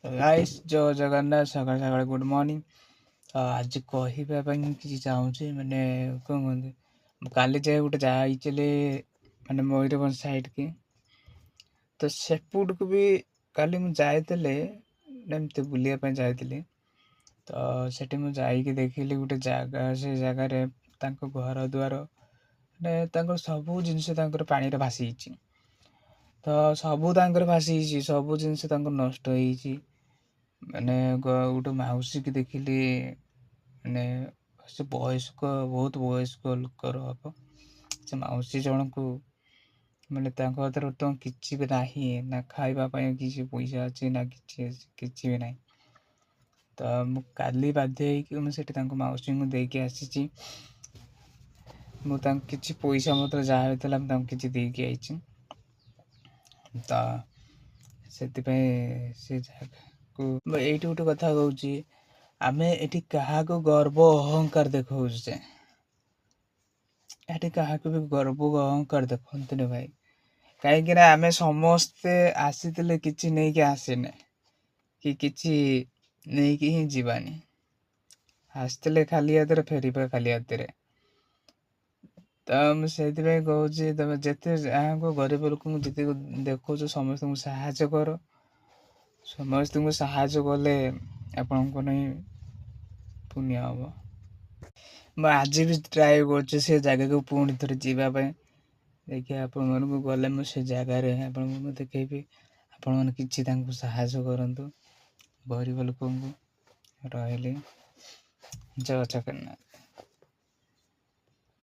Guys जय जगन्नाथ सकाळ सकाळ गुड मॉर्निंग। आज कहवा किसी चाहूँगी मैंने कौन कहते काली जाए गोटे जाइले मैंने मयूरभंज साइड की तो सेपुट को भी काली मुझे एमती बुलायापी जाइली तो सेठी मुझे जाइकी देखिली गोटे जगह से जगार घर द्वार मैंने सबू जिनस पानी भासी तो सबू भासी सबू जिनस नष्ट मैंने गोटे मौसी की देखिली मैंने से वयस्क बहुत वयस्क लोकर हम से मौसी जन को मैंने तो किसी भी ना खावाई किसी पैसा अच्छी ना किसी भी ना तो मुझे बाध्य मुझे मौसी को देकी आसी मुझे किसी पैसा मतलब जहाँ होता किसी देकी आई तो से जगह को ये गोटे कथा कहूँ आम ये क्या गर्व अहंकार देखा क्या भी गर्व अहंकार देखते भाई कहीं आम समस्ते आसी कि नहीं कि आसने कि नहीं कि ही जीवानी आसते खाली हाथ फेर खाली हाथ तो मुझे कहूँ तुम जिते गरीब लोक जिते देखो समस्त को साहाय्य कर समस्त को साहाय्य कले आपण को नहीं पुण्य हम मैं आज भी ट्राए कर जगह को पुणी थे जावाई देखिए आपण को गले मुझे जगार आप देखेबी आपण मैंने किसी साहाय्य करूँ गरीब लोक रही जय जगन्नाथ।